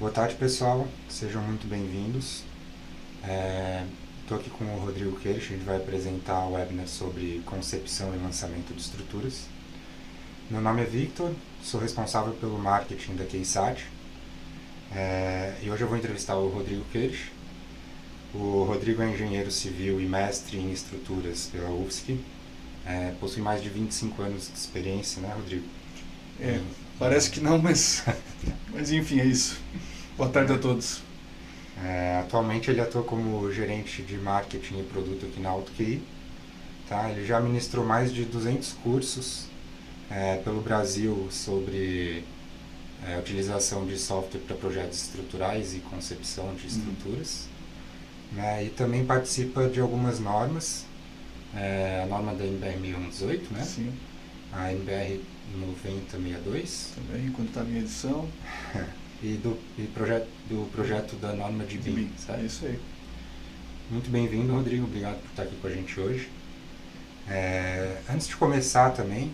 Boa tarde, pessoal. Sejam muito bem-vindos. Estou aqui com o Rodrigo Queiroz. A gente vai apresentar o webinar sobre concepção e lançamento de estruturas. Meu nome é Victor, sou responsável pelo marketing da KeySat. E hoje eu vou entrevistar o Rodrigo Queiroz. O Rodrigo é engenheiro civil e mestre em estruturas pela UFSC. Possui mais de 25 anos de experiência, né, Rodrigo? Parece que não, mas enfim, é isso. Boa tarde a todos. Atualmente ele atua como gerente de marketing e produto aqui na AutoQI. Tá? Ele já ministrou mais de 200 cursos pelo Brasil sobre utilização de software para projetos estruturais e concepção de estruturas. E também participa de algumas normas, a norma da NBR 1118, né? Sim. A NBR 9062. Também, quando está em edição. E do projeto da norma de BIM. É isso aí. Muito bem-vindo, Rodrigo. Obrigado por estar aqui com a gente hoje. Antes de começar também,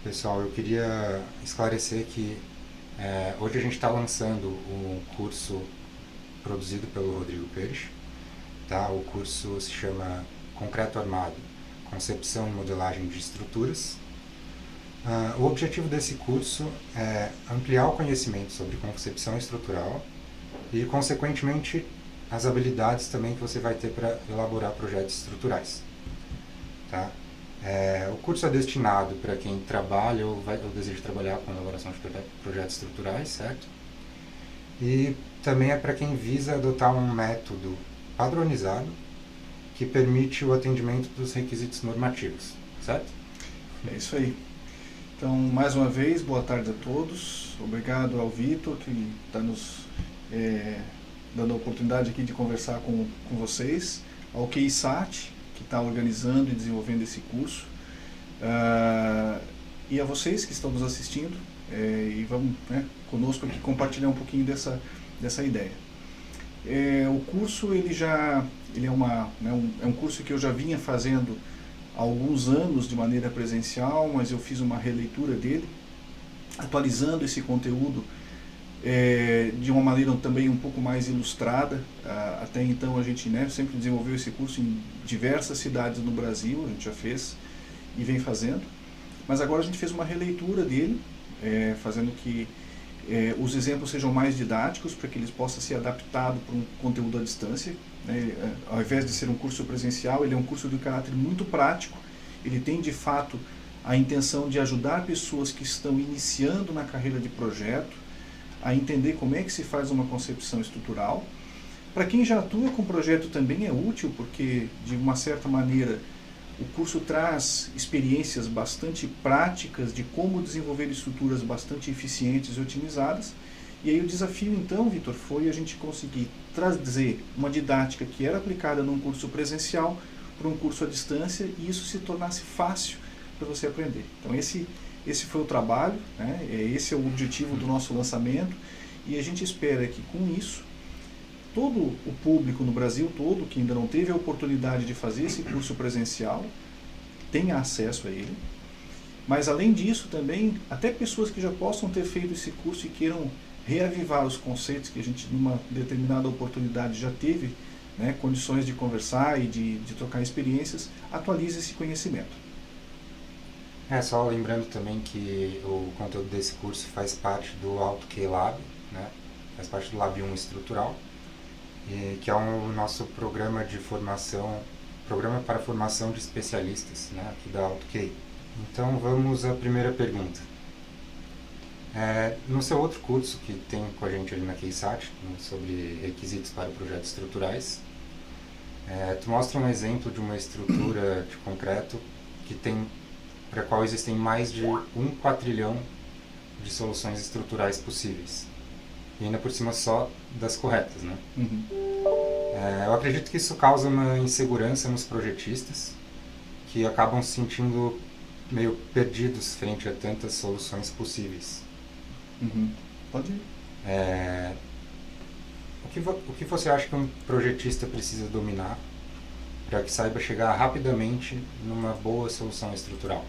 pessoal, eu queria esclarecer que hoje a gente está lançando um curso produzido pelo Rodrigo Queiroz. Tá? O curso se chama Concreto Armado, Concepção e Modelagem de Estruturas. O objetivo desse curso é ampliar o conhecimento sobre concepção estrutural e, consequentemente, as habilidades também que você vai ter para elaborar projetos estruturais. Tá? O curso é destinado para quem trabalha ou deseja trabalhar com a elaboração de projetos estruturais, certo? E também é para quem visa adotar um método padronizado que permite o atendimento dos requisitos normativos, certo? É isso aí. Então, mais uma vez, boa tarde a todos. Obrigado ao Vitor, que está nos dando a oportunidade aqui de conversar com vocês. Ao KeySat, que está organizando e desenvolvendo esse curso. E a vocês que estão nos assistindo. E vamos conosco aqui compartilhar um pouquinho dessa ideia. O curso ele é um curso que eu já vinha fazendo há alguns anos de maneira presencial, mas eu fiz uma releitura dele, atualizando esse conteúdo de uma maneira também um pouco mais ilustrada. Até então a gente sempre desenvolveu esse curso em diversas cidades no Brasil, a gente já fez e vem fazendo, mas agora a gente fez uma releitura dele, fazendo que os exemplos sejam mais didáticos, para que eles possam ser adaptados para um conteúdo à distância. Ao invés de ser um curso presencial, ele é um curso de caráter muito prático. Ele tem de fato a intenção de ajudar pessoas que estão iniciando na carreira de projeto a entender como é que se faz uma concepção estrutural. Para quem já atua com projeto também é útil, porque de uma certa maneira o curso traz experiências bastante práticas de como desenvolver estruturas bastante eficientes e otimizadas. E aí o desafio então, Vitor, foi a gente conseguir trazer uma didática que era aplicada num curso presencial para um curso à distância e isso se tornasse fácil para você aprender. Então esse foi o trabalho, esse é o objetivo do nosso lançamento e a gente espera que com isso todo o público no Brasil todo que ainda não teve a oportunidade de fazer esse curso presencial tenha acesso a ele. Mas além disso também, até pessoas que já possam ter feito esse curso e queiram reavivar os conceitos que a gente, numa determinada oportunidade, já teve condições de conversar e de trocar experiências, atualize esse conhecimento. Só lembrando também que o conteúdo desse curso faz parte do AutoQI Lab, faz parte do Lab 1 Estrutural, que é o nosso programa de formação, programa para formação de especialistas aqui da AutoQI. Então vamos à primeira pergunta. No seu outro curso que tem com a gente ali na KeySat, sobre requisitos para projetos estruturais, tu mostra um exemplo de uma estrutura de concreto para a qual existem mais de 1 quatrilhão de soluções estruturais possíveis. E ainda por cima só das corretas, né? Uhum. Eu acredito que isso causa uma insegurança nos projetistas, que acabam se sentindo meio perdidos frente a tantas soluções possíveis. Uhum. Pode ir. O que você acha que um projetista precisa dominar para que saiba chegar rapidamente numa boa solução estrutural?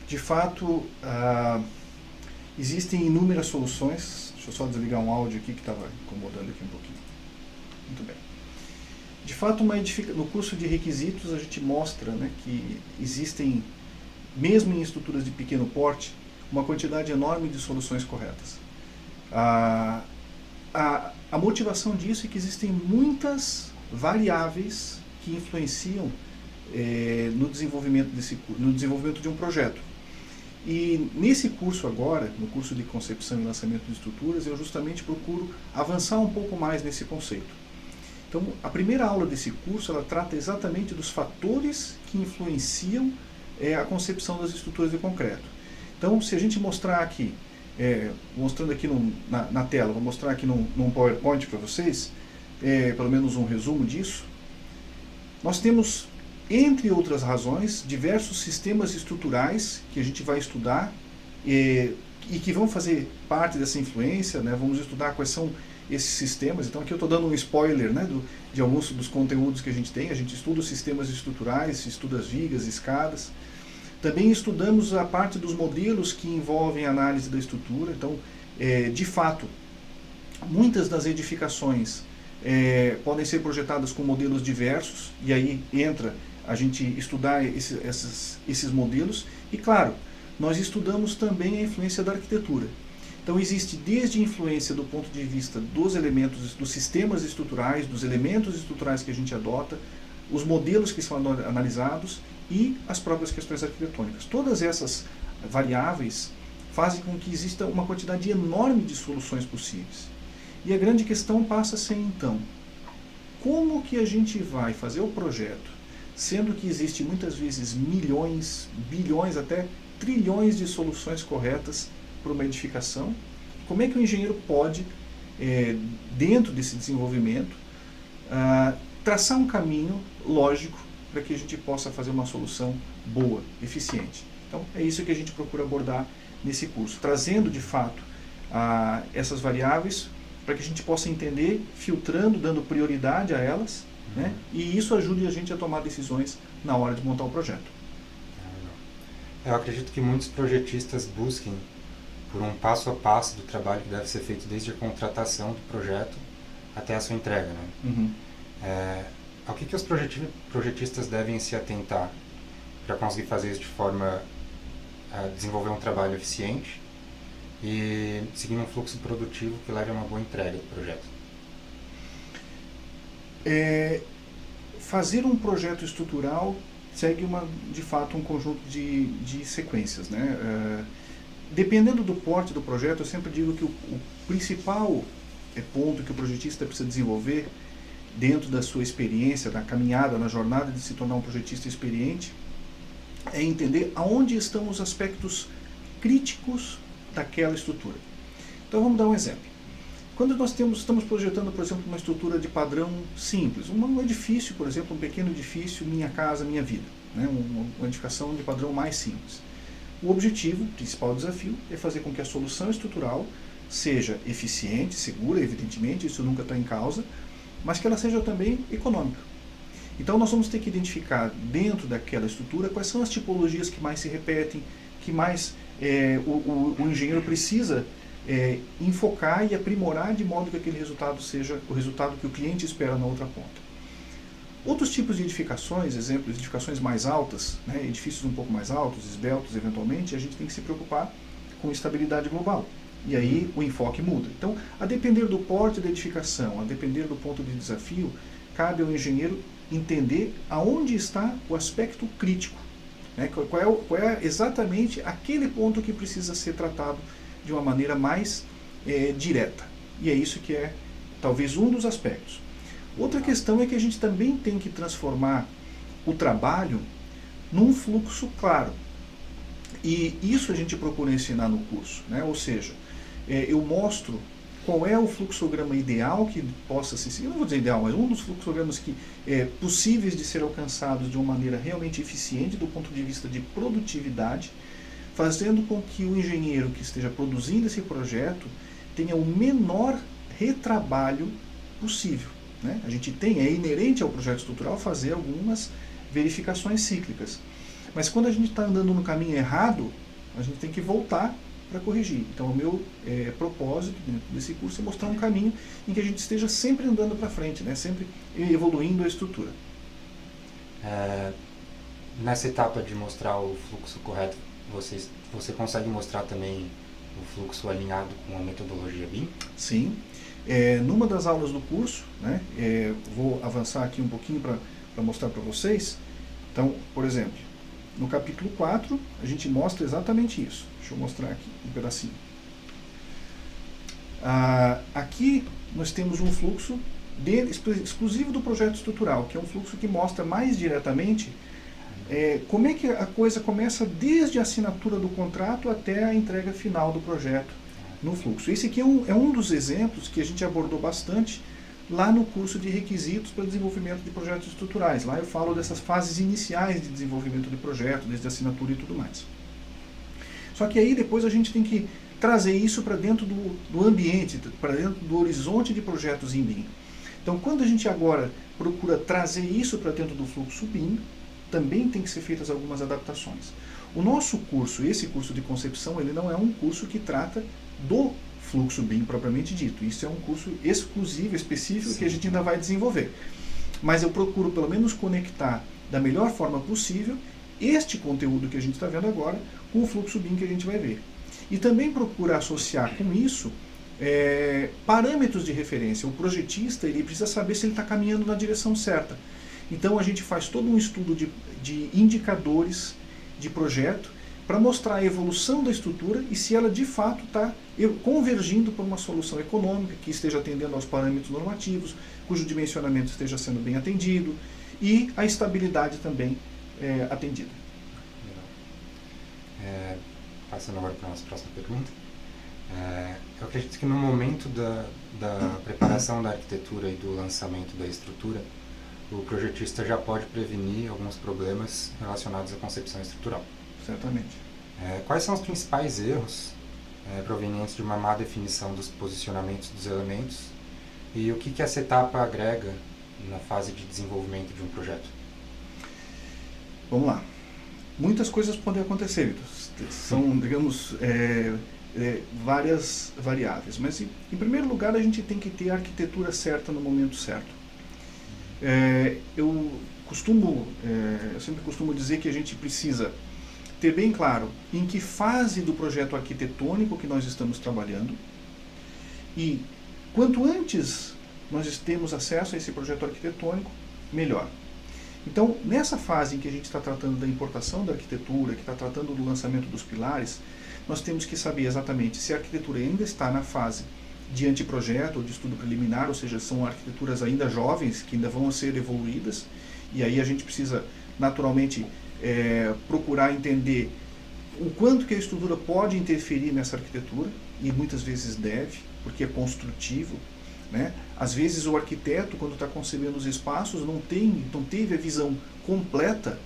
De fato, existem inúmeras soluções Deixa eu só desligar um áudio aqui que estava incomodando aqui um pouquinho. Muito bem. De fato, no curso de requisitos a gente mostra, né, que existem, mesmo em estruturas de pequeno porte, uma quantidade enorme de soluções corretas. A motivação disso é que existem muitas variáveis que influenciam no desenvolvimento de um projeto. E nesse curso agora, no curso de concepção e lançamento de estruturas, eu justamente procuro avançar um pouco mais nesse conceito. Então, a primeira aula desse curso, ela trata exatamente dos fatores que influenciam a concepção das estruturas de concreto. Então, se a gente mostrar aqui, mostrando aqui na tela, vou mostrar aqui num PowerPoint para vocês, pelo menos um resumo disso, nós temos, entre outras razões, diversos sistemas estruturais que a gente vai estudar e que vão fazer parte dessa influência, né? Vamos estudar quais são esses sistemas. Então aqui eu estou dando um spoiler, né, de alguns dos conteúdos que a gente tem. A gente estuda os sistemas estruturais, estuda as vigas, escadas. Também estudamos a parte dos modelos que envolvem a análise da estrutura. Então, de fato, muitas das edificações podem ser projetadas com modelos diversos, e aí entra a gente estudar esses modelos. E claro, nós estudamos também a influência da arquitetura. Então existe desde a influência do ponto de vista dos elementos, dos sistemas estruturais, dos elementos estruturais que a gente adota, os modelos que são analisados e as próprias questões arquitetônicas. Todas essas variáveis fazem com que exista uma quantidade enorme de soluções possíveis. E a grande questão passa a ser, então, como que a gente vai fazer o projeto, sendo que existe muitas vezes milhões, bilhões, até trilhões de soluções corretas para uma edificação? Como é que o engenheiro pode, dentro desse desenvolvimento, traçar um caminho lógico para que a gente possa fazer uma solução boa, eficiente? Então, é isso que a gente procura abordar nesse curso, trazendo de fato essas variáveis para que a gente possa entender, filtrando, dando prioridade a elas, né? E isso ajude a gente a tomar decisões na hora de montar o projeto. Eu acredito que muitos projetistas busquem por um passo a passo do trabalho que deve ser feito desde a contratação do projeto até a sua entrega, né? Uhum. Ao que os projetistas devem se atentar para conseguir fazer isso de forma a desenvolver um trabalho eficiente e seguir um fluxo produtivo que leve a uma boa entrega do projeto? Fazer um projeto estrutural segue de fato um conjunto de sequências, né? Dependendo do porte do projeto, eu sempre digo que o principal ponto que o projetista precisa desenvolver dentro da sua experiência, da caminhada, na jornada de se tornar um projetista experiente, é entender aonde estão os aspectos críticos daquela estrutura. Então vamos dar um exemplo. Quando nós estamos projetando, por exemplo, uma estrutura de padrão simples, um edifício, por exemplo, um pequeno edifício, Minha Casa Minha Vida, né? Uma edificação de padrão mais simples. O objetivo, o principal desafio, é fazer com que a solução estrutural seja eficiente, segura, evidentemente, isso nunca está em causa, mas que ela seja também econômica. Então nós vamos ter que identificar dentro daquela estrutura quais são as tipologias que mais se repetem, que mais o engenheiro precisa enfocar e aprimorar de modo que aquele resultado seja o resultado que o cliente espera na outra ponta. Outros tipos de edificações, exemplos, edificações mais altas, né, edifícios um pouco mais altos, esbeltos eventualmente, a gente tem que se preocupar com estabilidade global. E aí o enfoque muda. Então, a depender do porte da edificação, a depender do ponto de desafio, cabe ao engenheiro entender aonde está o aspecto crítico, né, qual é exatamente aquele ponto que precisa ser tratado de uma maneira mais direta. E é isso que é talvez um dos aspectos. Outra questão é que a gente também tem que transformar o trabalho num fluxo claro. E isso a gente procura ensinar no curso, né? Ou seja, eu mostro qual é o fluxograma ideal que possa ser, eu não vou dizer ideal, mas um dos fluxogramas possíveis de ser alcançados de uma maneira realmente eficiente do ponto de vista de produtividade, fazendo com que o engenheiro que esteja produzindo esse projeto tenha o menor retrabalho possível, né? A gente é inerente ao projeto estrutural fazer algumas verificações cíclicas, mas quando a gente está andando no caminho errado, a gente tem que voltar para corrigir. Então, o meu propósito dentro desse curso é mostrar um caminho em que a gente esteja sempre andando para frente, né? Sempre evoluindo a estrutura. Nessa etapa de mostrar o fluxo correto, você consegue mostrar também o fluxo alinhado com a metodologia BIM? Sim. Numa das aulas do curso, né, vou avançar aqui um pouquinho para mostrar para vocês. Então, por exemplo, no capítulo 4, a gente mostra exatamente isso. Deixa eu mostrar aqui um pedacinho. Aqui nós temos um fluxo exclusivo do projeto estrutural, que é um fluxo que mostra mais diretamente como é que a coisa começa desde a assinatura do contrato até a entrega final do projeto no fluxo. Esse aqui é um dos exemplos que a gente abordou bastante lá no curso de requisitos para desenvolvimento de projetos estruturais. Lá eu falo dessas fases iniciais de desenvolvimento de projeto, desde a assinatura e tudo mais. Só que aí depois a gente tem que trazer isso para dentro do ambiente, para dentro do horizonte de projetos em BIM. Então, quando a gente agora procura trazer isso para dentro do fluxo BIM, também tem que ser feitas algumas adaptações. O nosso curso, esse curso de concepção, ele não é um curso que trata do fluxo BIM propriamente dito. Isso é um curso exclusivo, específico, que a gente ainda vai desenvolver. Mas eu procuro pelo menos conectar da melhor forma possível este conteúdo que a gente está vendo agora com o fluxo BIM que a gente vai ver. E também procura associar com isso parâmetros de referência. O projetista ele precisa saber se ele está caminhando na direção certa. Então a gente faz todo um estudo de indicadores de projeto para mostrar a evolução da estrutura e se ela de fato está convergindo para uma solução econômica que esteja atendendo aos parâmetros normativos, cujo dimensionamento esteja sendo bem atendido e a estabilidade também atendida. Passando agora para a nossa próxima pergunta. Eu acredito que no momento da preparação da arquitetura e do lançamento da estrutura, o projetista já pode prevenir alguns problemas relacionados à concepção estrutural. Certamente. Quais são os principais erros provenientes de uma má definição dos posicionamentos dos elementos e o que essa etapa agrega na fase de desenvolvimento de um projeto? Vamos lá. Muitas coisas podem acontecer, Vitor. São, digamos, várias variáveis. Mas, em primeiro lugar, a gente tem que ter a arquitetura certa no momento certo. Eu sempre costumo dizer que a gente precisa ter bem claro em que fase do projeto arquitetônico que nós estamos trabalhando e quanto antes nós temos acesso a esse projeto arquitetônico, melhor. Então, nessa fase em que a gente está tratando da importação da arquitetura, que está tratando do lançamento dos pilares, nós temos que saber exatamente se a arquitetura ainda está na fase de anteprojeto ou de estudo preliminar, ou seja, são arquiteturas ainda jovens, que ainda vão ser evoluídas, e aí a gente precisa, naturalmente, procurar entender o quanto que a estrutura pode interferir nessa arquitetura, e muitas vezes deve, porque é construtivo, né? Às vezes o arquiteto, quando está concebendo os espaços, não teve a visão completa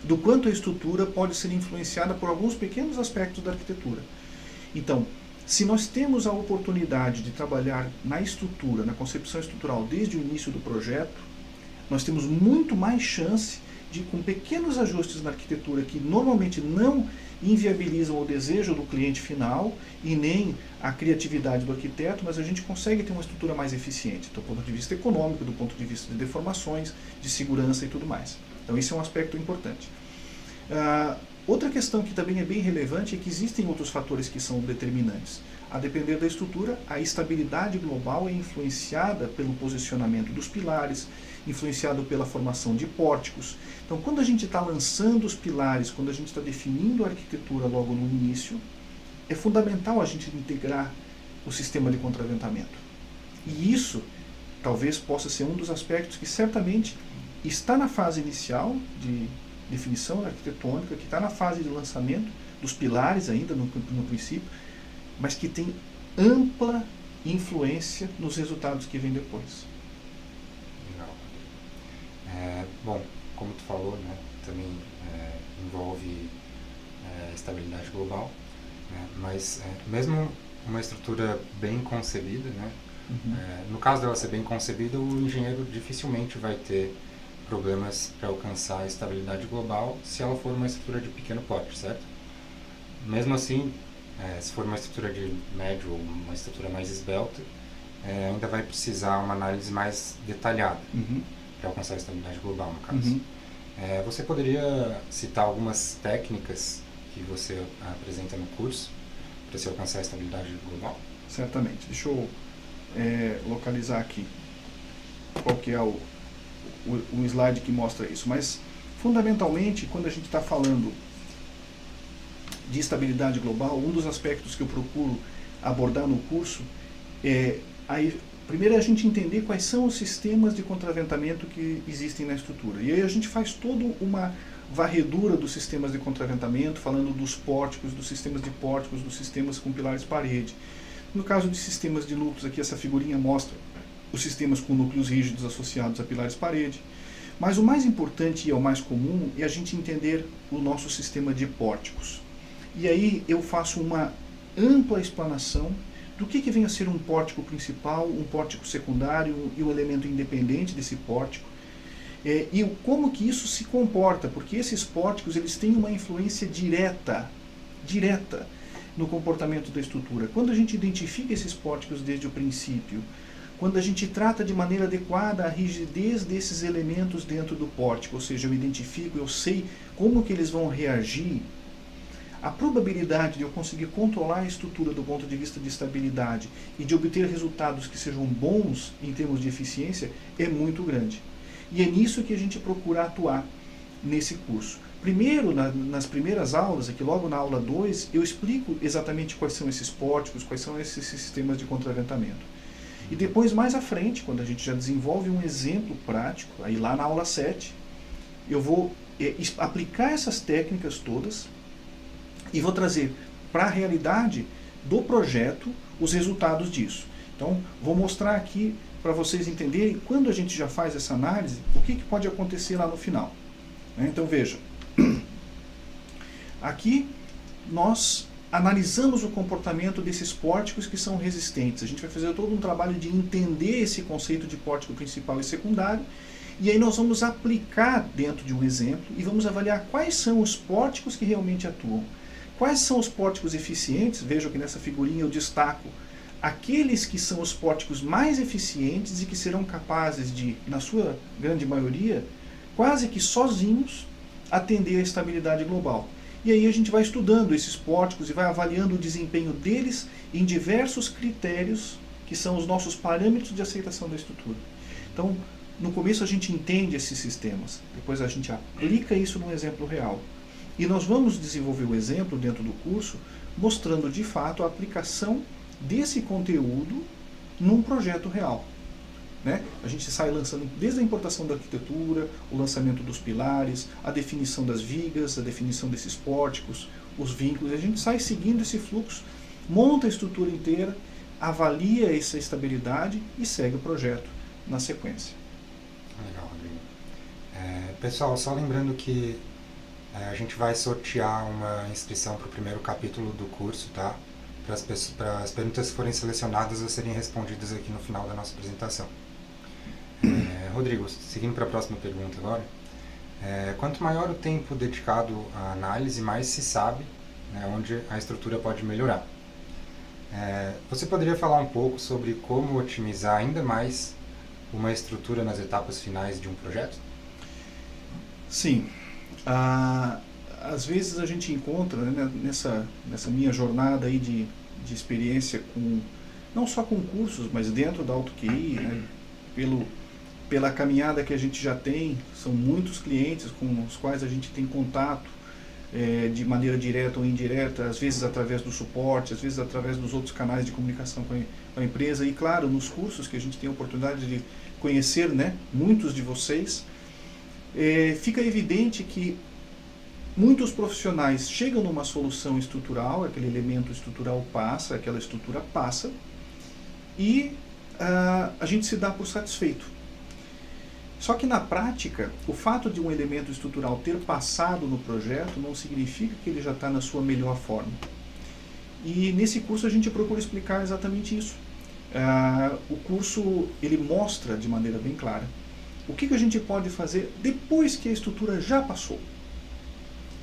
do quanto a estrutura pode ser influenciada por alguns pequenos aspectos da arquitetura. Então, se nós temos a oportunidade de trabalhar na estrutura, na concepção estrutural desde o início do projeto, nós temos muito mais chance de, com pequenos ajustes na arquitetura que normalmente não inviabilizam o desejo do cliente final e nem a criatividade do arquiteto, mas a gente consegue ter uma estrutura mais eficiente, do ponto de vista econômico, do ponto de vista de deformações, de segurança e tudo mais. Então esse é um aspecto importante. Outra questão que também é bem relevante é que existem outros fatores que são determinantes. A depender da estrutura, a estabilidade global é influenciada pelo posicionamento dos pilares, influenciado pela formação de pórticos. Então, quando a gente está lançando os pilares, quando a gente está definindo a arquitetura logo no início, é fundamental a gente integrar o sistema de contraventamento. E isso talvez possa ser um dos aspectos que certamente está na fase inicial de definição arquitetônica, que está na fase de lançamento dos pilares ainda no princípio, mas que tem ampla influência nos resultados que vêm depois. Legal. Bom, como tu falou, né, também envolve estabilidade global, né, mas mesmo uma estrutura bem concebida, né, no caso dela ser bem concebida, o engenheiro dificilmente vai ter problemas para alcançar a estabilidade global se ela for uma estrutura de pequeno porte, certo? mesmo assim, se for uma estrutura de médio ou uma estrutura mais esbelta, ainda vai precisar uma análise mais detalhada para alcançar a estabilidade global, no caso. Você poderia citar algumas técnicas que você apresenta no curso para se alcançar a estabilidade global? Certamente. Deixa eu localizar aqui qual que é o slide que mostra isso. Mas, fundamentalmente, quando a gente está falando de estabilidade global, um dos aspectos que eu procuro abordar no curso primeiro é a gente entender quais são os sistemas de contraventamento que existem na estrutura. E aí a gente faz toda uma varredura dos sistemas de contraventamento, falando dos pórticos, dos sistemas de pórticos, dos sistemas com pilares parede. No caso de sistemas de núcleos, aqui essa figurinha mostra os sistemas com núcleos rígidos associados a pilares parede. Mas o mais importante e é o mais comum é a gente entender o nosso sistema de pórticos. E aí eu faço uma ampla explanação do que vem a ser um pórtico principal, um pórtico secundário e um elemento independente desse pórtico. E como que isso se comporta, porque esses pórticos eles têm uma influência direta no comportamento da estrutura. Quando a gente identifica esses pórticos desde o princípio, quando a gente trata de maneira adequada a rigidez desses elementos dentro do pórtico, ou seja, eu identifico, eu sei como que eles vão reagir, a probabilidade de eu conseguir controlar a estrutura do ponto de vista de estabilidade e de obter resultados que sejam bons em termos de eficiência é muito grande. E é nisso que a gente procura atuar nesse curso. Primeiro, nas primeiras aulas, aqui logo na aula 2, eu explico exatamente quais são esses pórticos, quais são esses sistemas de contraventamento. E depois, mais à frente, quando a gente já desenvolve um exemplo prático, aí lá na aula 7, eu vou aplicar essas técnicas todas e vou trazer para a realidade do projeto os resultados disso. Então, vou mostrar aqui para vocês entenderem, quando a gente já faz essa análise, o que pode acontecer lá no final. Então, veja, aqui nós analisamos o comportamento desses pórticos que são resistentes. A gente vai fazer todo um trabalho de entender esse conceito de pórtico principal e secundário, e aí nós vamos aplicar dentro de um exemplo e vamos avaliar quais são os pórticos que realmente atuam. Quais são os pórticos eficientes? Vejam que nessa figurinha eu destaco aqueles que são os pórticos mais eficientes e que serão capazes de, na sua grande maioria, quase que sozinhos, atender à estabilidade global. E aí a gente vai estudando esses pórticos e vai avaliando o desempenho deles em diversos critérios que são os nossos parâmetros de aceitação da estrutura. Então, no começo a gente entende esses sistemas, depois a gente aplica isso num exemplo real. E nós vamos desenvolver o exemplo dentro do curso, mostrando de fato a aplicação desse conteúdo num projeto real. A gente sai lançando desde a importação da arquitetura, o lançamento dos pilares, a definição das vigas, a definição desses pórticos, os vínculos, a gente sai seguindo esse fluxo, monta a estrutura inteira, avalia essa estabilidade e segue o projeto na sequência. Legal, Rodrigo. Pessoal, só lembrando que a gente vai sortear uma inscrição para o primeiro capítulo do curso, tá? Para as perguntas que forem selecionadas a serem respondidas aqui no final da nossa apresentação. Rodrigo, seguindo para a próxima pergunta agora, quanto maior o tempo dedicado à análise, mais se sabe onde a estrutura pode melhorar. Você poderia falar um pouco sobre como otimizar ainda mais uma estrutura nas etapas finais de um projeto? Sim. Às vezes a gente encontra, nessa minha jornada aí de experiência não só com cursos, mas dentro da AutoQI, pela caminhada que a gente já tem, são muitos clientes com os quais a gente tem contato de maneira direta ou indireta, às vezes através do suporte, às vezes através dos outros canais de comunicação com a empresa, e claro, nos cursos que a gente tem a oportunidade de conhecer muitos de vocês, fica evidente que muitos profissionais chegam numa solução estrutural, aquele elemento estrutural passa, aquela estrutura passa, e a gente se dá por satisfeito. Só que na prática, o fato de um elemento estrutural ter passado no projeto não significa que ele já está na sua melhor forma. E nesse curso a gente procura explicar exatamente isso. O curso ele mostra de maneira bem clara o que a gente pode fazer depois que a estrutura já passou.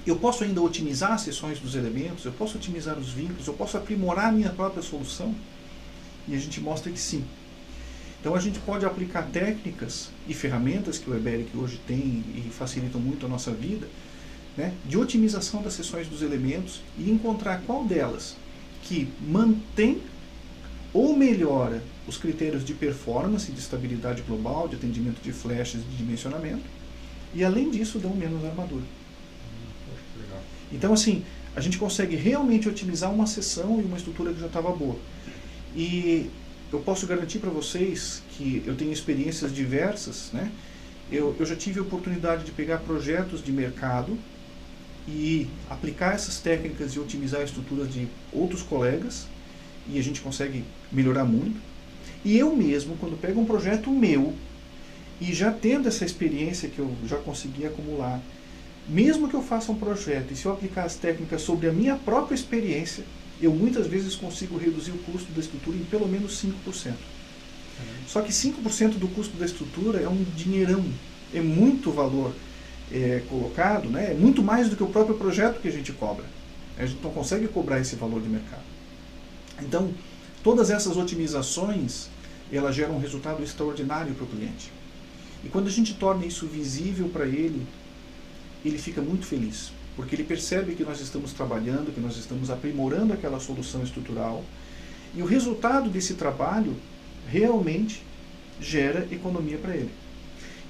Eu posso ainda otimizar as seções dos elementos, eu posso otimizar os vínculos, eu posso aprimorar a minha própria solução? E a gente mostra que sim. Então a gente pode aplicar técnicas e ferramentas que o Eberic hoje tem e facilitam muito a nossa vida, né, de otimização das seções dos elementos e encontrar qual delas que mantém ou melhora os critérios de performance, de estabilidade global, de atendimento de flashes, de dimensionamento, e além disso dão menos armadura. Então assim, a gente consegue realmente otimizar uma seção e uma estrutura que já estava boa. E eu posso garantir para vocês que eu tenho experiências diversas, né? Eu já tive a oportunidade de pegar projetos de mercado e aplicar essas técnicas e otimizar a estrutura de outros colegas, e a gente consegue melhorar muito. E eu mesmo, quando pego um projeto meu, e já tendo essa experiência que eu já consegui acumular, mesmo que eu faça um projeto, e se eu aplicar as técnicas sobre a minha própria experiência, eu muitas vezes consigo reduzir o custo da estrutura em pelo menos 5%. Só que 5% do custo da estrutura é um dinheirão, é muito valor colocado, né? É muito mais do que o próprio projeto que a gente cobra. A gente não consegue cobrar esse valor de mercado. Então, todas essas otimizações, elas geram um resultado extraordinário para o cliente. E quando a gente torna isso visível para ele, ele fica muito feliz, porque ele percebe que nós estamos trabalhando, que nós estamos aprimorando aquela solução estrutural, e o resultado desse trabalho realmente gera economia para ele.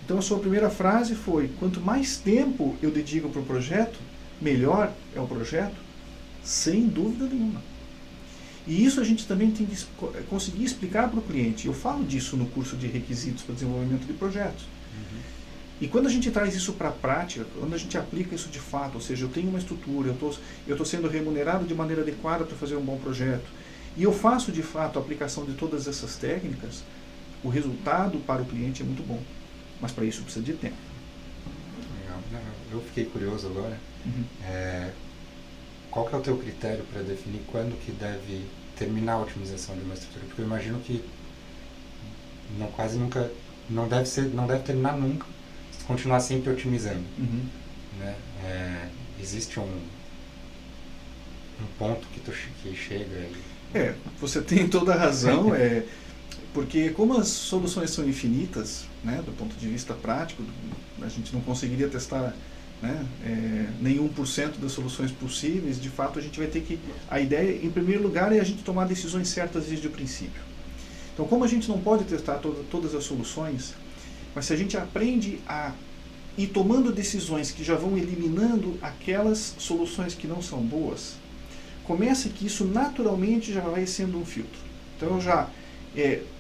Então a sua primeira frase foi: quanto mais tempo eu dedico para o projeto, melhor é o projeto, sem dúvida nenhuma. E isso a gente também tem que conseguir explicar para o cliente. Eu falo disso no curso de requisitos para desenvolvimento de projetos. E quando a gente traz isso para a prática, quando a gente aplica isso de fato, ou seja, eu tenho uma estrutura, eu estou sendo remunerado de maneira adequada para fazer um bom projeto, e eu faço de fato a aplicação de todas essas técnicas, o resultado para o cliente é muito bom. Mas para isso precisa de tempo. Legal. Eu fiquei curioso agora. Qual que é o teu critério para definir quando que deve terminar a otimização de uma estrutura? Porque eu imagino que quase nunca, não deve terminar nunca, se continuar sempre otimizando. Né? Existe um ponto que chega e... Você tem toda a razão. Porque como as soluções são infinitas, né, do ponto de vista prático, a gente não conseguiria testar, né, nenhum por cento das soluções possíveis. De fato, a gente vai ter que... A ideia, em primeiro lugar, é a gente tomar decisões certas desde o princípio. Então, como a gente não pode testar todas as soluções, mas se a gente aprende a ir tomando decisões que já vão eliminando aquelas soluções que não são boas, começa que isso naturalmente já vai sendo um filtro. Então,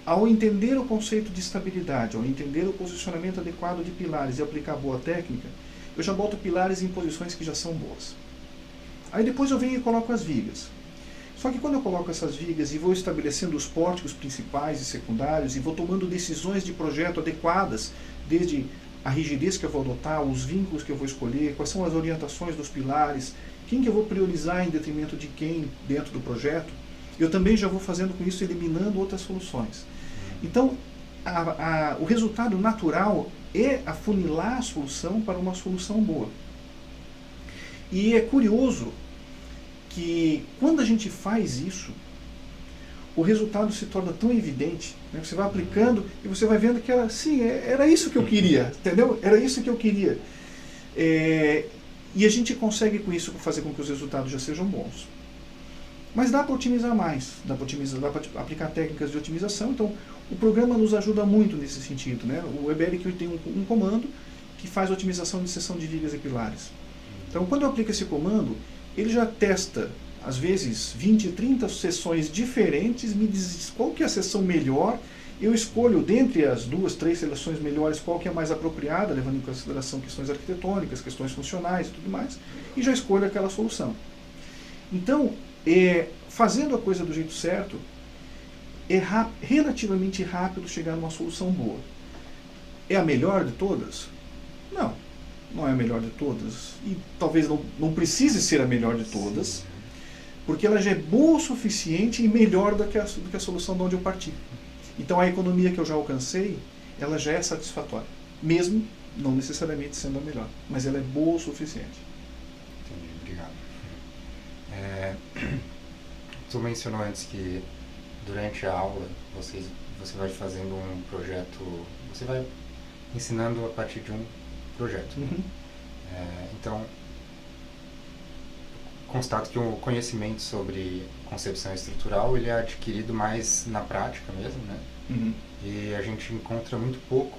ao entender o conceito de estabilidade, ao entender o posicionamento adequado de pilares e aplicar boa técnica, eu já boto pilares em posições que já são boas. Aí depois eu venho e coloco as vigas. Só que quando eu coloco essas vigas e vou estabelecendo os pórticos principais e secundários e vou tomando decisões de projeto adequadas, desde a rigidez que eu vou adotar, os vínculos que eu vou escolher, quais são as orientações dos pilares, quem que eu vou priorizar em detrimento de quem dentro do projeto, eu também já vou fazendo com isso, eliminando outras soluções. Então, o resultado natural é afunilar a solução para uma solução boa. E é curioso que quando a gente faz isso, o resultado se torna tão evidente, né? Você vai aplicando e você vai vendo que era isso que eu queria, entendeu? Era isso que eu queria. E a gente consegue com isso fazer com que os resultados já sejam bons. Mas dá para otimizar mais, dá para aplicar técnicas de otimização. Então, o programa nos ajuda muito nesse sentido, né? O Eberic tem um comando que faz otimização de seção de vigas e pilares. Então, quando eu aplico esse comando, ele já testa, às vezes, 20, 30 seções diferentes, me diz qual que é a seção melhor, eu escolho, dentre as 2, 3 seleções melhores, qual que é mais apropriada, levando em consideração questões arquitetônicas, questões funcionais e tudo mais, e já escolho aquela solução. Então, fazendo a coisa do jeito certo, é relativamente rápido chegar numa solução boa. É a melhor de todas? Não, não é a melhor de todas. E talvez não precise ser a melhor de todas, porque ela já é boa o suficiente e melhor do que a solução de onde eu parti. Então a economia que eu já alcancei, ela já é satisfatória, mesmo não necessariamente sendo a melhor, mas ela é boa o suficiente. Tu mencionou antes que durante a aula você vai fazendo um projeto, você vai ensinando a partir de um projeto. Uhum. Então, constato que o conhecimento sobre concepção estrutural ele é adquirido mais na prática mesmo, né? Uhum. E a gente encontra muito pouco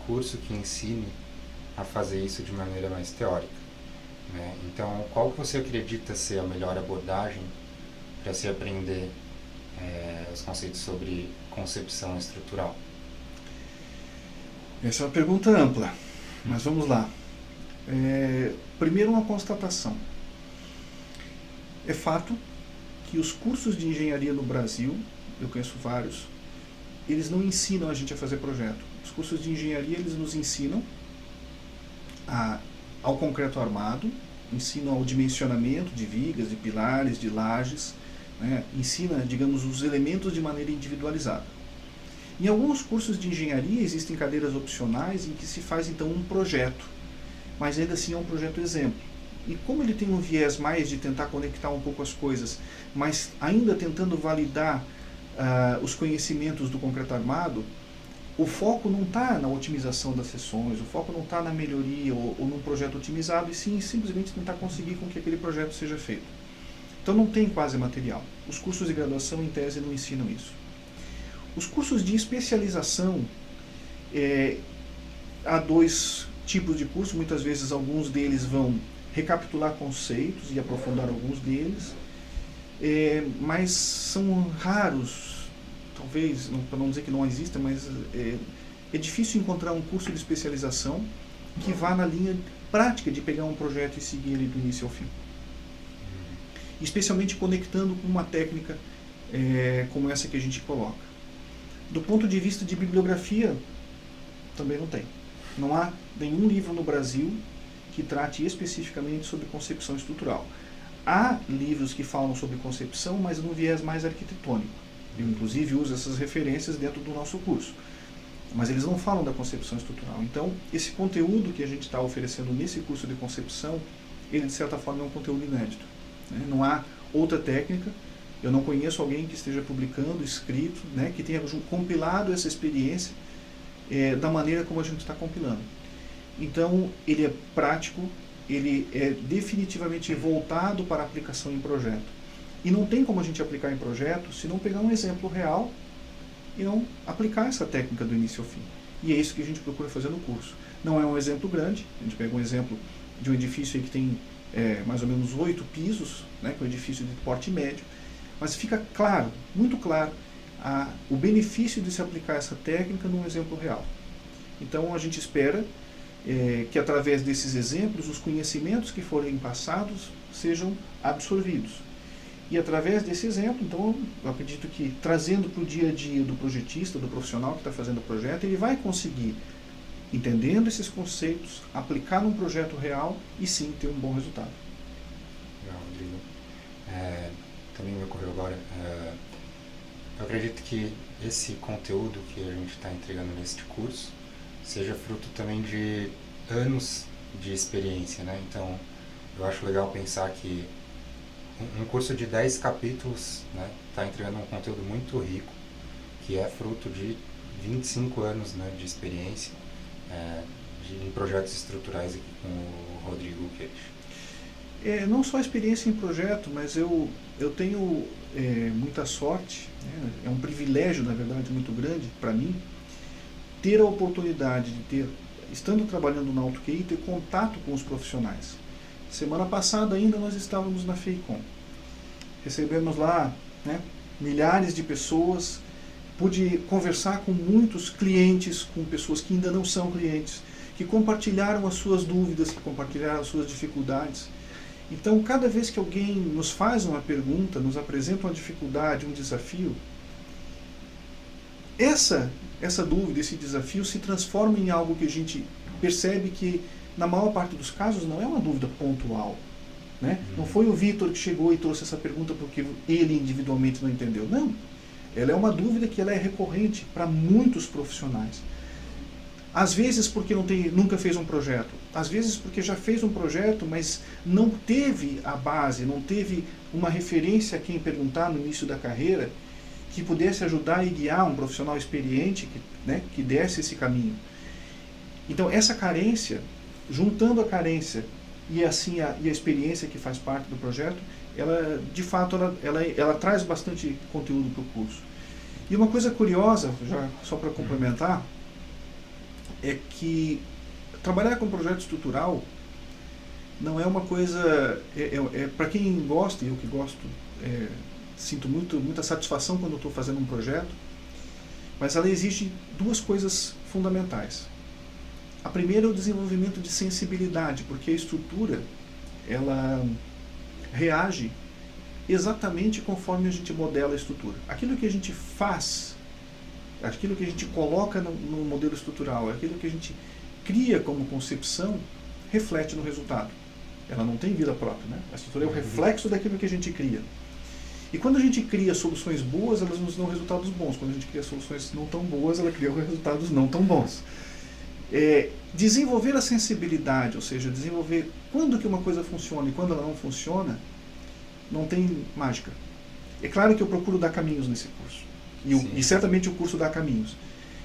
curso que ensine a fazer isso de maneira mais teórica, né? Então, qual que você acredita ser a melhor abordagem para se aprender os conceitos sobre concepção estrutural? Essa é uma pergunta ampla, mas vamos lá. Primeiro, uma constatação. É fato que os cursos de engenharia no Brasil, eu conheço vários, eles não ensinam a gente a fazer projeto. Os cursos de engenharia, eles nos ensinam ao concreto armado, ensinam ao dimensionamento de vigas, de pilares, de lajes, né? Ensina, digamos, os elementos de maneira individualizada. Em alguns cursos de engenharia existem cadeiras opcionais em que se faz então um projeto, mas ainda assim é um projeto exemplo. E como ele tem um viés mais de tentar conectar um pouco as coisas, mas ainda tentando validar os conhecimentos do concreto armado, o foco não está na otimização das sessões, o foco não está na melhoria ou num projeto otimizado, e sim simplesmente tentar conseguir com que aquele projeto seja feito. Então não tem quase material. Os cursos de graduação, em tese, não ensinam isso. Os cursos de especialização, há dois tipos de curso, muitas vezes alguns deles vão recapitular conceitos e aprofundar alguns deles, mas são raros, talvez, para não dizer que não exista, mas é difícil encontrar um curso de especialização que vá na linha prática de pegar um projeto e seguir ele do início ao fim. Especialmente conectando com uma técnica como essa que a gente coloca. Do ponto de vista de bibliografia, também não tem. Não há nenhum livro no Brasil que trate especificamente sobre concepção estrutural. Há livros que falam sobre concepção, mas num viés mais arquitetônico. Eu, inclusive, uso essas referências dentro do nosso curso. Mas eles não falam da concepção estrutural. Então, esse conteúdo que a gente está oferecendo nesse curso de concepção, ele, de certa forma, é um conteúdo inédito. Né? Não há outra técnica. Eu não conheço alguém que esteja publicando, escrito, né, que tenha compilado essa experiência da maneira como a gente está compilando. Então, ele é prático, ele é definitivamente voltado para aplicação em projeto. E não tem como a gente aplicar em projeto se não pegar um exemplo real e não aplicar essa técnica do início ao fim. E é isso que a gente procura fazer no curso. Não é um exemplo grande, a gente pega um exemplo de um edifício aí que tem mais ou menos 8 pisos, né, que é um edifício de porte médio, mas fica claro, muito claro, o benefício de se aplicar essa técnica num exemplo real. Então a gente espera que através desses exemplos os conhecimentos que forem passados sejam absorvidos. E através desse exemplo, então, eu acredito que trazendo para o dia a dia do projetista, do profissional que está fazendo o projeto, ele vai conseguir, entendendo esses conceitos, aplicar num projeto real e sim ter um bom resultado. Legal, Rodrigo. Também me ocorreu agora, eu acredito que esse conteúdo que a gente está entregando neste curso seja fruto também de anos de experiência, né? Então, eu acho legal pensar que um curso de 10 capítulos, né, está entregando um conteúdo muito rico, que é fruto de 25 anos, né, de experiência em projetos estruturais aqui com o Rodrigo Queiroz. Não só experiência em projeto, mas eu tenho muita sorte, né? É um privilégio, na verdade, muito grande para mim, ter a oportunidade de ter, estando trabalhando na AutoQI, ter contato com os profissionais. Semana passada ainda nós estávamos na FEICOM. Recebemos lá, né, milhares de pessoas, pude conversar com muitos clientes, com pessoas que ainda não são clientes, que compartilharam as suas dúvidas, que compartilharam as suas dificuldades. Então, cada vez que alguém nos faz uma pergunta, nos apresenta uma dificuldade, um desafio, essa dúvida, esse desafio se transforma em algo que a gente percebe que, na maior parte dos casos, não é uma dúvida pontual. Né? Não foi o Vitor que chegou e trouxe essa pergunta porque ele individualmente não entendeu. Não. Ela é uma dúvida que ela é recorrente para muitos profissionais. Às vezes porque nunca fez um projeto. Às vezes porque já fez um projeto, mas não teve a base, não teve uma referência a quem perguntar no início da carreira que pudesse ajudar e guiar um profissional experiente que desse esse caminho. Então essa carência, juntando a carência e assim a experiência que faz parte do projeto, ela de fato ela traz bastante conteúdo para o curso. E uma coisa curiosa, já só para complementar, é que trabalhar com projeto estrutural não é uma coisa... para quem gosta, e eu que gosto, sinto muita satisfação quando estou fazendo um projeto, mas ela exige duas coisas fundamentais. A primeira é o desenvolvimento de sensibilidade, porque a estrutura ela reage exatamente conforme a gente modela a estrutura. Aquilo que a gente faz, aquilo que a gente coloca no modelo estrutural, aquilo que a gente cria como concepção, reflete no resultado. Ela não tem vida própria, né? A estrutura é o reflexo daquilo que a gente cria. E quando a gente cria soluções boas, elas nos dão resultados bons. Quando a gente cria soluções não tão boas, ela cria resultados não tão bons. Desenvolver a sensibilidade, ou seja, desenvolver quando que uma coisa funciona e quando ela não funciona, não tem mágica. É claro que eu procuro dar caminhos nesse curso. E certamente o curso dá caminhos.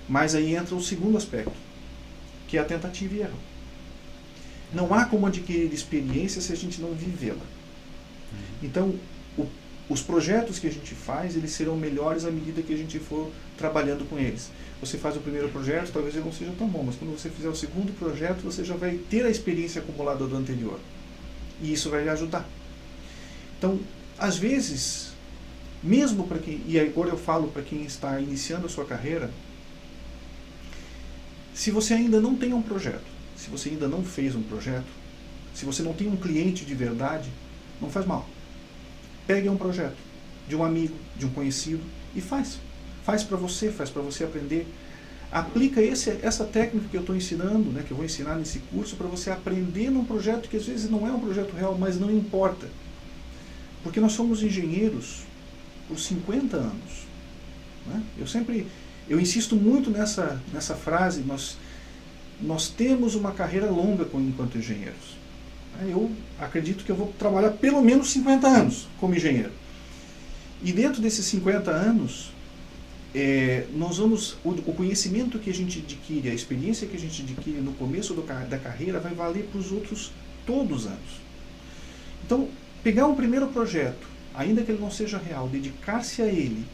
Mas aí entra o segundo aspecto, que é a tentativa e erro. Não há como adquirir experiência se a gente não vivê-la. Então, os projetos que a gente faz, eles serão melhores à medida que a gente for trabalhando com eles. Você faz o primeiro projeto, talvez ele não seja tão bom, mas quando você fizer o segundo projeto, você já vai ter a experiência acumulada do anterior. E isso vai lhe ajudar. Então, às vezes, mesmo para quem... E agora eu falo para quem está iniciando a sua carreira, se você ainda não tem um projeto, se você ainda não fez um projeto, se você não tem um cliente de verdade, não faz mal. Pegue um projeto de um amigo, de um conhecido e faz. Faz para você aprender. Aplica essa técnica que eu estou ensinando, que eu vou ensinar nesse curso, para você aprender num projeto que às vezes não é um projeto real, mas não importa. Porque nós somos engenheiros por 50 anos. Né? Eu insisto muito nessa frase, nós temos uma carreira longa enquanto engenheiros. Eu acredito que eu vou trabalhar pelo menos 50 anos como engenheiro. E dentro desses 50 anos, o conhecimento que a gente adquire, a experiência que a gente adquire no começo da carreira vai valer para os outros todos os anos. Então, pegar um primeiro projeto, ainda que ele não seja real, dedicar-se a ele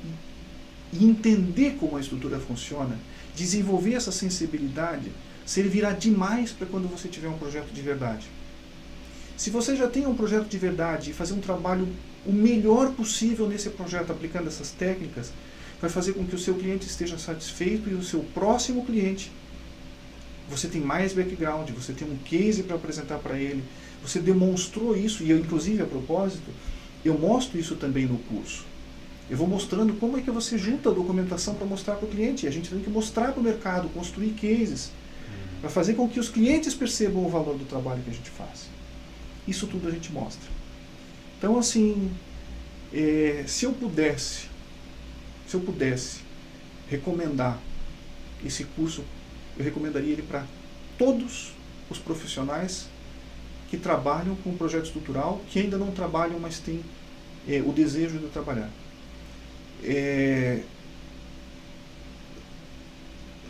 e entender como a estrutura funciona, desenvolver essa sensibilidade, servirá demais para quando você tiver um projeto de verdade. Se você já tem um projeto de verdade e fazer um trabalho o melhor possível nesse projeto, aplicando essas técnicas, vai fazer com que o seu cliente esteja satisfeito e o seu próximo cliente, você tem mais background, você tem um case para apresentar para ele, você demonstrou isso, e eu, inclusive, a propósito, eu mostro isso também no curso. Eu vou mostrando como é que você junta a documentação para mostrar para o cliente. A gente tem que mostrar para o mercado, construir cases, para fazer com que os clientes percebam o valor do trabalho que a gente faz. Isso tudo a gente mostra. Então, assim, se eu pudesse recomendar esse curso, eu recomendaria ele para todos os profissionais que trabalham com projeto estrutural, que ainda não trabalham, mas têm o desejo de trabalhar.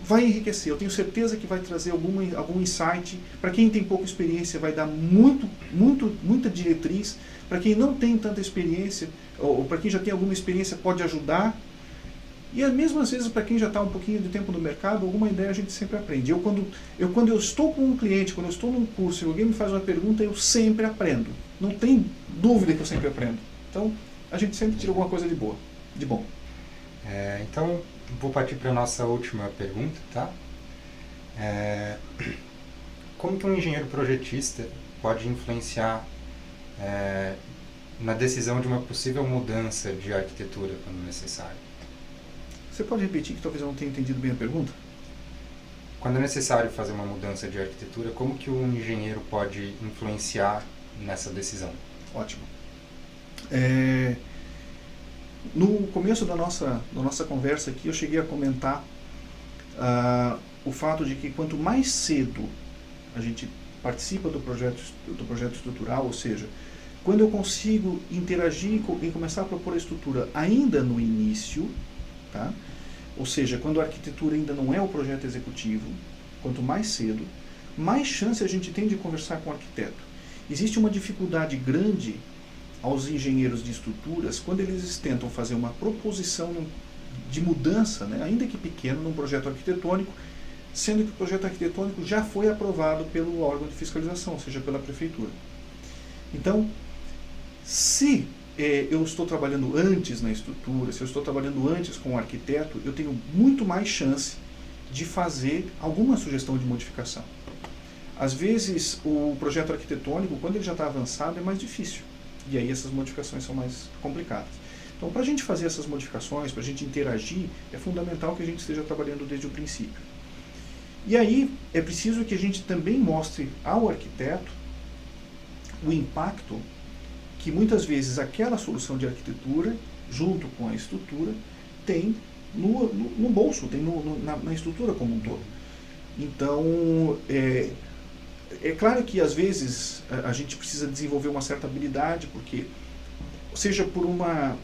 Vai enriquecer, eu tenho certeza que vai trazer algum insight. Para quem tem pouca experiência, vai dar muita diretriz. Para quem não tem tanta experiência, ou para quem já tem alguma experiência, pode ajudar. E mesmo às vezes, para quem já está um pouquinho de tempo no mercado, alguma ideia a gente sempre aprende. Quando eu estou com um cliente, quando eu estou num curso e alguém me faz uma pergunta, eu sempre aprendo. Não tem dúvida que eu sempre aprendo. Então, a gente sempre tira alguma coisa de bom. Então, vou partir para a nossa última pergunta, tá? Como que um engenheiro projetista pode influenciar na decisão de uma possível mudança de arquitetura quando necessário? Você pode repetir, que talvez eu não tenha entendido bem a pergunta? Quando é necessário fazer uma mudança de arquitetura, como que um engenheiro pode influenciar nessa decisão? Ótimo. No começo da nossa conversa aqui, eu cheguei a comentar o fato de que quanto mais cedo a gente participa do projeto estrutural, ou seja, quando eu consigo interagir e começar a propor a estrutura ainda no início, tá? Ou seja, quando a arquitetura ainda não é o projeto executivo, quanto mais cedo, mais chance a gente tem de conversar com o arquiteto. Existe uma dificuldade grande aos engenheiros de estruturas quando eles tentam fazer uma proposição de mudança, né, ainda que pequena, num projeto arquitetônico, sendo que o projeto arquitetônico já foi aprovado pelo órgão de fiscalização, ou seja, pela prefeitura. Então, se eu estou trabalhando antes na estrutura, se eu estou trabalhando antes com o arquiteto, eu tenho muito mais chance de fazer alguma sugestão de modificação. Às vezes, o projeto arquitetônico, quando ele já está avançado, é mais difícil. E aí essas modificações são mais complicadas. Então, para a gente fazer essas modificações, para a gente interagir, é fundamental que a gente esteja trabalhando desde o princípio. E aí, é preciso que a gente também mostre ao arquiteto o impacto que muitas vezes aquela solução de arquitetura, junto com a estrutura, tem no bolso, tem na estrutura como um todo. Então, é claro que às vezes a gente precisa desenvolver uma certa habilidade, porque, seja por uma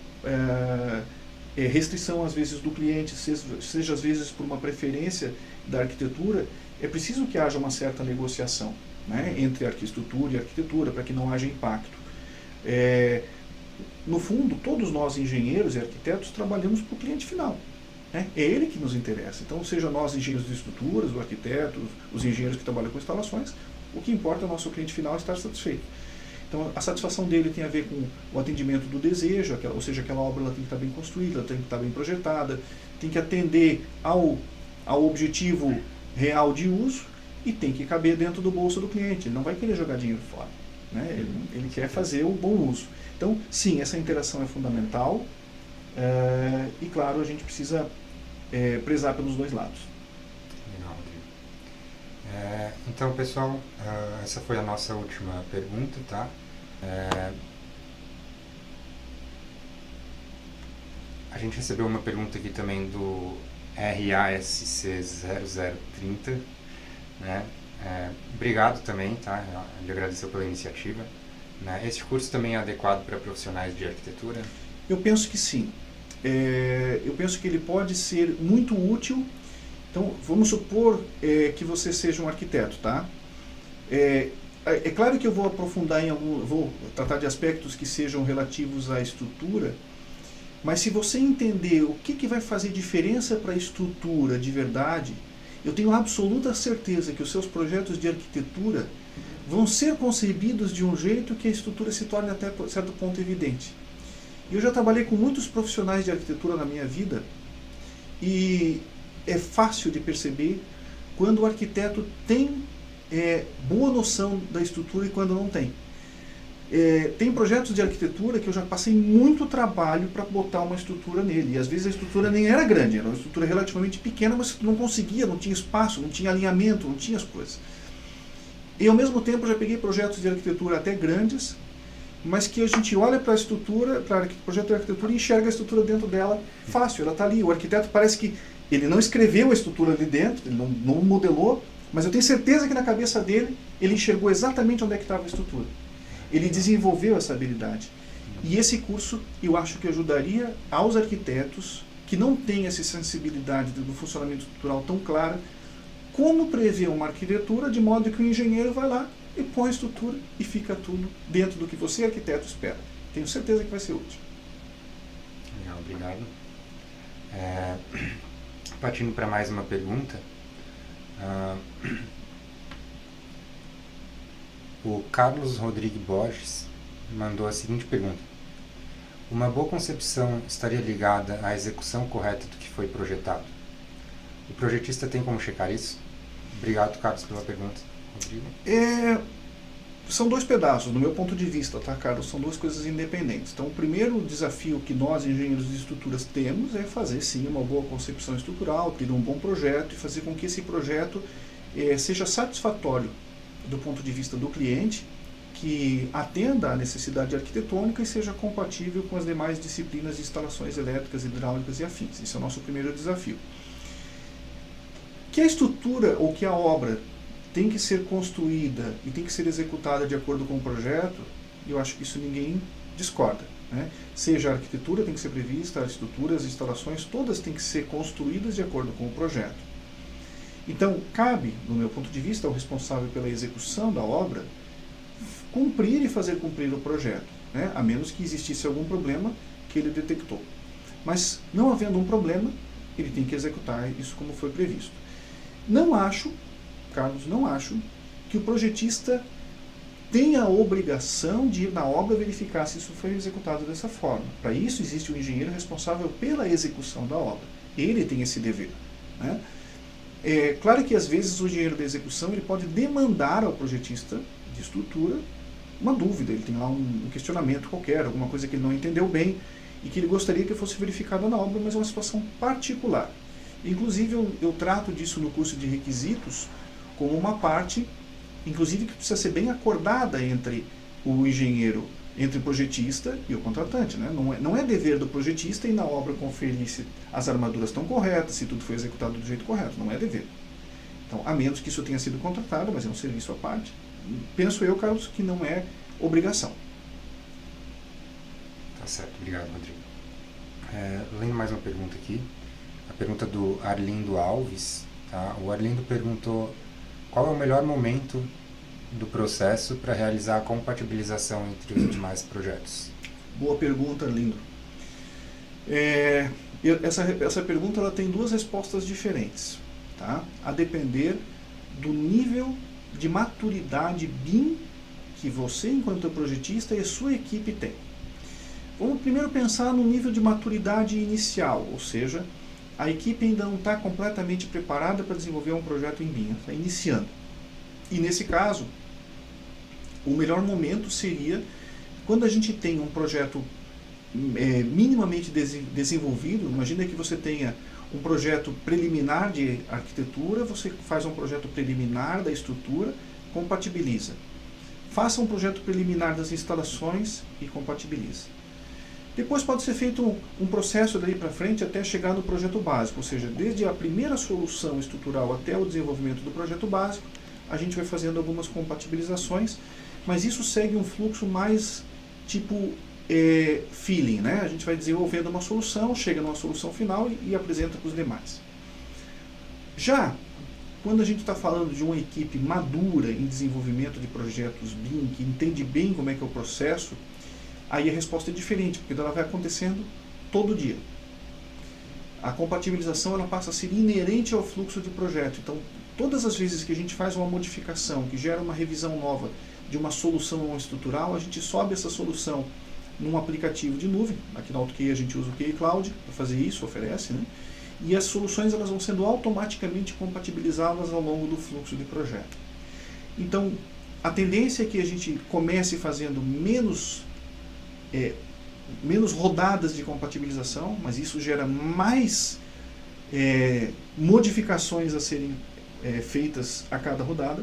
restrição às vezes do cliente, seja às vezes por uma preferência da arquitetura, é preciso que haja uma certa negociação, né, entre a estrutura e a arquitetura, para que não haja impacto. No fundo, todos nós engenheiros e arquitetos trabalhamos para o cliente final. É ele que nos interessa. Então, seja nós engenheiros de estruturas, o arquiteto, os engenheiros que trabalham com instalações, o que importa é o nosso cliente final estar satisfeito. Então, a satisfação dele tem a ver com o atendimento do desejo, ou seja, aquela obra ela tem que estar bem construída, ela tem que estar bem projetada, tem que atender ao objetivo real de uso e tem que caber dentro do bolso do cliente. Ele não vai querer jogar dinheiro fora, né? Ele quer fazer o bom uso. Então, sim, essa interação é fundamental e, claro, a gente precisa prezar pelos dois lados. Legal, Rodrigo. Então, pessoal, essa foi a nossa última pergunta, tá? A gente recebeu uma pergunta aqui também do RASC0030, né? Obrigado também, tá? Ele agradeceu pela iniciativa. Né? Esse curso também é adequado para profissionais de arquitetura? Eu penso que sim. Eu penso que ele pode ser muito útil. Então, vamos supor que você seja um arquiteto, tá? É claro que eu vou aprofundar vou tratar de aspectos que sejam relativos à estrutura, mas se você entender o que vai fazer diferença para a estrutura de verdade, eu tenho absoluta certeza que os seus projetos de arquitetura vão ser concebidos de um jeito que a estrutura se torne até certo ponto evidente. Eu já trabalhei com muitos profissionais de arquitetura na minha vida e é fácil de perceber quando o arquiteto tem boa noção da estrutura e quando não tem. Tem projetos de arquitetura que eu já passei muito trabalho para botar uma estrutura nele. E às vezes a estrutura nem era grande, era uma estrutura relativamente pequena, mas não conseguia, não tinha espaço, não tinha alinhamento, não tinha as coisas. E ao mesmo tempo já peguei projetos de arquitetura até grandes, mas que a gente olha para a estrutura, para o projeto de arquitetura e enxerga a estrutura dentro dela fácil, ela está ali. O arquiteto parece que ele não escreveu a estrutura ali dentro, ele não modelou, mas eu tenho certeza que na cabeça dele ele enxergou exatamente onde é que estava a estrutura. Ele desenvolveu essa habilidade. E esse curso eu acho que ajudaria aos arquitetos que não têm essa sensibilidade do funcionamento estrutural tão clara, como prever uma arquitetura de modo que o engenheiro vai lá e põe a estrutura e fica tudo dentro do que você, arquiteto, espera. Tenho certeza que vai ser útil. Legal, obrigado. Partindo para mais uma pergunta. O Carlos Rodrigues Borges mandou a seguinte pergunta: uma boa concepção estaria ligada à execução correta do que foi projetado? O projetista tem como checar isso? Obrigado, Carlos, pela pergunta. Rodrigo? São dois pedaços, do meu ponto de vista, tá, Carlos? São duas coisas independentes. Então, o primeiro desafio que nós, engenheiros de estruturas, temos é fazer, sim, uma boa concepção estrutural, ter um bom projeto e fazer com que esse projeto seja satisfatório do ponto de vista do cliente, que atenda à necessidade arquitetônica e seja compatível com as demais disciplinas de instalações elétricas, hidráulicas e afins. Esse é o nosso primeiro desafio. Que a estrutura ou que a obra tem que ser construída e tem que ser executada de acordo com o projeto, eu acho que isso ninguém discorda, né? Seja a arquitetura tem que ser prevista, a estrutura, as instalações, todas têm que ser construídas de acordo com o projeto. Então, cabe, do meu ponto de vista, ao responsável pela execução da obra cumprir e fazer cumprir o projeto, né? A menos que existisse algum problema que ele detectou. Mas, não havendo um problema, ele tem que executar isso como foi previsto. Não acho, Carlos, não acho que o projetista tenha a obrigação de ir na obra verificar se isso foi executado dessa forma. Para isso existe o engenheiro responsável pela execução da obra. Ele tem esse dever, né? É claro que às vezes o engenheiro da execução ele pode demandar ao projetista de estrutura uma dúvida, ele tem lá um questionamento qualquer, alguma coisa que ele não entendeu bem e que ele gostaria que fosse verificada na obra, mas é uma situação particular. Inclusive eu trato disso no curso de requisitos como uma parte, inclusive que precisa ser bem acordada entre o engenheiro, entre o projetista e o contratante, né? Não é dever do projetista ir na obra conferir se as armaduras estão corretas, se tudo foi executado do jeito correto, não é dever. Então, a menos que isso tenha sido contratado, mas é um serviço à parte, penso eu, Carlos, que não é obrigação. Tá certo, obrigado, Rodrigo. Lendo mais uma pergunta aqui, a pergunta do Arlindo Alves, tá? O Arlindo perguntou qual é o melhor momento do processo para realizar a compatibilização entre os demais projetos. Boa pergunta, Arlindo. Essa pergunta ela tem duas respostas diferentes, tá? A depender do nível de maturidade BIM que você, enquanto projetista, e a sua equipe tem. Vamos primeiro pensar no nível de maturidade inicial, ou seja, a equipe ainda não está completamente preparada para desenvolver um projeto em BIM, está iniciando. E nesse caso, o melhor momento seria quando a gente tem um projeto minimamente desenvolvido. Imagina que você tenha um projeto preliminar de arquitetura, você faz um projeto preliminar da estrutura, compatibiliza. Faça um projeto preliminar das instalações e compatibiliza. Depois pode ser feito um processo daí para frente até chegar no projeto básico, ou seja, desde a primeira solução estrutural até o desenvolvimento do projeto básico, a gente vai fazendo algumas compatibilizações, mas isso segue um fluxo mais tipo feeling, né? A gente vai desenvolvendo uma solução, chega numa solução final e apresenta para os demais. Já quando a gente está falando de uma equipe madura em desenvolvimento de projetos BIM, que entende bem como é que é o processo, aí a resposta é diferente, porque ela vai acontecendo todo dia. A compatibilização ela passa a ser inerente ao fluxo de projeto. Então, todas as vezes que a gente faz uma modificação, que gera uma revisão nova de uma solução estrutural, a gente sobe essa solução num aplicativo de nuvem. Aqui na AutoKey a gente usa o QI Cloud para fazer isso, oferece, né? E as soluções elas vão sendo automaticamente compatibilizadas ao longo do fluxo de projeto. Então, a tendência é que a gente comece fazendo menos rodadas de compatibilização, mas isso gera mais modificações a serem feitas a cada rodada.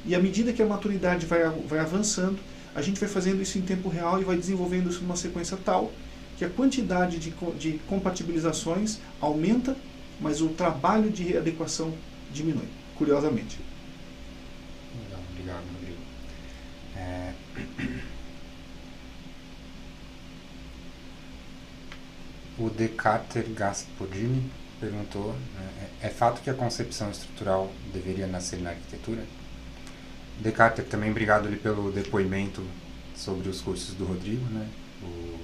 E à medida que a maturidade vai avançando, a gente vai fazendo isso em tempo real e vai desenvolvendo isso numa sequência tal que a quantidade de compatibilizações aumenta, mas o trabalho de readequação diminui, curiosamente. Legal, obrigado, Rodrigo. O Decarter Gaspodini perguntou, é fato que a concepção estrutural deveria nascer na arquitetura? Decarter, também obrigado ali pelo depoimento sobre os cursos do Rodrigo, né? O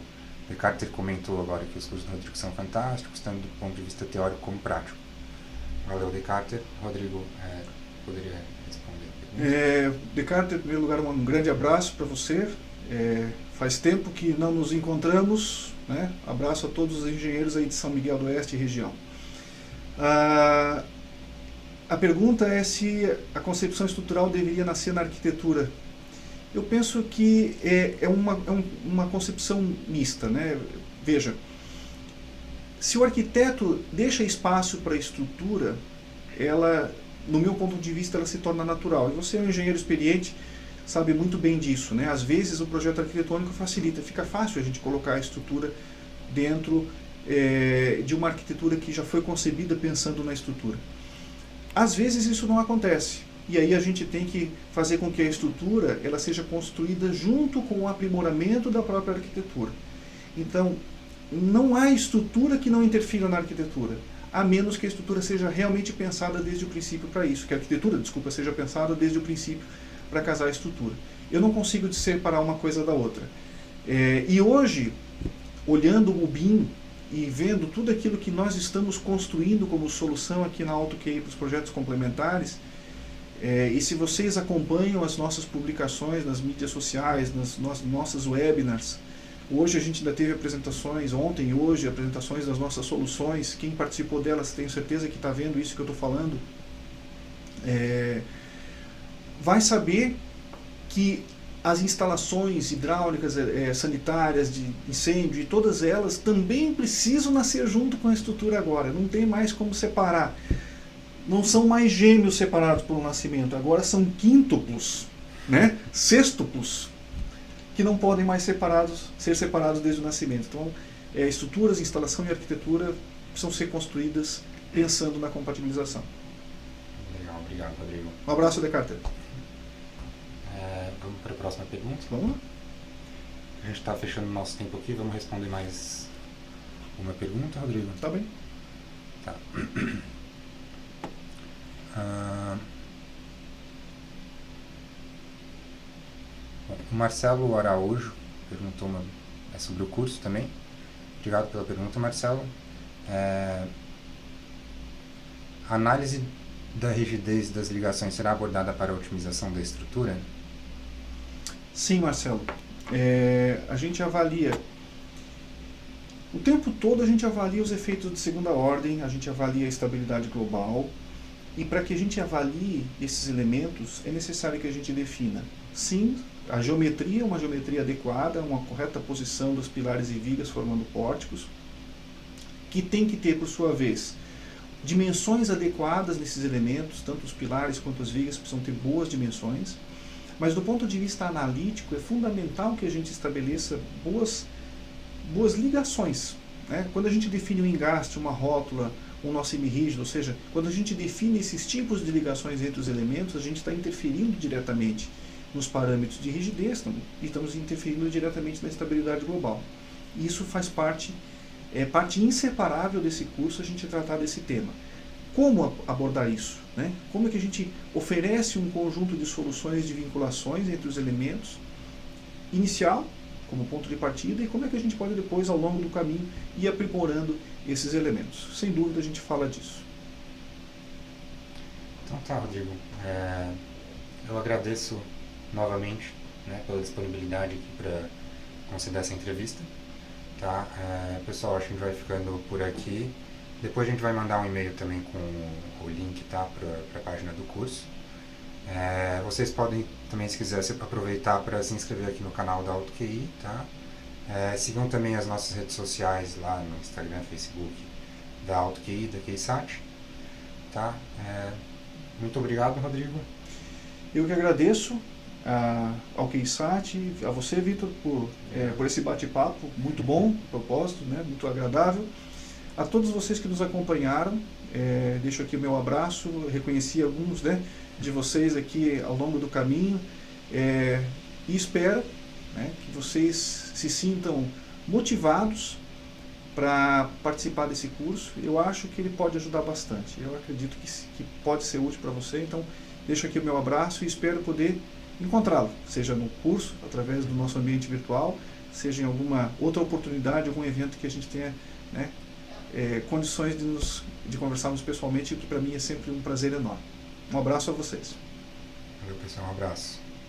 Decarter comentou agora que os cursos do Rodrigo são fantásticos, tanto do ponto de vista teórico como prático. Valeu, Decarter. Rodrigo, poderia responder? Decarter, em primeiro lugar, um grande abraço para você. Faz tempo que não nos encontramos, né? Abraço a todos os engenheiros aí de São Miguel do Oeste e região. A pergunta é se a concepção estrutural deveria nascer na arquitetura. Eu penso que é uma concepção mista, né? Veja, se o arquiteto deixa espaço para a estrutura, ela, no meu ponto de vista, ela se torna natural. E você é um engenheiro experiente, sabe muito bem disso, né? Às vezes o projeto arquitetônico facilita, fica fácil a gente colocar a estrutura dentro de uma arquitetura que já foi concebida pensando na estrutura. Às vezes isso não acontece. E aí a gente tem que fazer com que a estrutura ela seja construída junto com o aprimoramento da própria arquitetura. Então, não há estrutura que não interfira na arquitetura, a menos que a estrutura seja realmente pensada desde o princípio para isso, que a arquitetura, desculpa, seja pensada desde o princípio para casar a estrutura. Eu não consigo separar uma coisa da outra. E hoje, olhando o BIM e vendo tudo aquilo que nós estamos construindo como solução aqui na AutoQI para os projetos complementares, e se vocês acompanham as nossas publicações nas mídias sociais, nas nossas webinars, hoje a gente ainda teve apresentações, ontem e hoje, apresentações das nossas soluções. Quem participou delas, tenho certeza que está vendo isso que eu estou falando, vai saber que as instalações hidráulicas, sanitárias, de incêndio, e todas elas também precisam nascer junto com a estrutura agora. Não tem mais como separar. Não são mais gêmeos separados pelo nascimento, agora são quíntuplos, né? Sextuplos, que não podem mais ser separados desde o nascimento. Então, estruturas, instalação e arquitetura precisam ser construídas pensando na compatibilização. Legal, obrigado, Rodrigo. Um abraço, Descartes. Vamos para a próxima pergunta? Vamos lá. A gente está fechando o nosso tempo aqui, vamos responder mais uma pergunta, Rodrigo? Tá bem. Tá. Bom, o Marcelo Araújo perguntou sobre o curso também. Obrigado pela pergunta, Marcelo. A análise da rigidez das ligações será abordada para a otimização da estrutura? Sim, Marcelo. A gente avalia, o tempo todo a gente avalia os efeitos de segunda ordem, a gente avalia a estabilidade global, e para que a gente avalie esses elementos é necessário que a gente defina, sim, a geometria, uma geometria adequada, uma correta posição dos pilares e vigas formando pórticos, que tem que ter, por sua vez, dimensões adequadas nesses elementos, tanto os pilares quanto as vigas precisam ter boas dimensões, mas do ponto de vista analítico é fundamental que a gente estabeleça boas ligações, né? Quando a gente define um engaste, uma rótula, um nó semi-rígido, ou seja, quando a gente define esses tipos de ligações entre os elementos, a gente está interferindo diretamente nos parâmetros de rigidez e estamos interferindo diretamente na estabilidade global. E isso faz parte, parte inseparável desse curso a gente tratar desse tema. Como abordar isso, né? Como é que a gente oferece um conjunto de soluções de vinculações entre os elementos inicial, como ponto de partida, e como é que a gente pode depois, ao longo do caminho, ir aprimorando esses elementos. Sem dúvida a gente fala disso. Então tá, Rodrigo. Eu agradeço novamente, né, pela disponibilidade aqui para conceder essa entrevista. Tá? Pessoal, acho que a gente vai ficando por aqui. Depois a gente vai mandar um e-mail também com o link, tá, para a página do curso. Vocês podem também, se quiser, aproveitar para se inscrever aqui no canal da AutoQI, tá? Sigam também as nossas redes sociais lá no Instagram, Facebook da AutoQI, da KeySat, tá? Muito obrigado, Rodrigo. Eu que agradeço ao KeySat, a você, Vitor, por esse bate-papo muito bom, propósito, né, muito agradável. A todos vocês que nos acompanharam, deixo aqui o meu abraço, reconheci alguns, né, de vocês aqui ao longo do caminho, e espero, né, que vocês se sintam motivados para participar desse curso. Eu acho que ele pode ajudar bastante, eu acredito que pode ser útil para você, então deixo aqui o meu abraço e espero poder encontrá-lo, seja no curso, através do nosso ambiente virtual, seja em alguma outra oportunidade, algum evento que a gente tenha, né, condições de conversarmos pessoalmente, o que para mim é sempre um prazer enorme. Um abraço a vocês. Valeu, pessoal. Um abraço.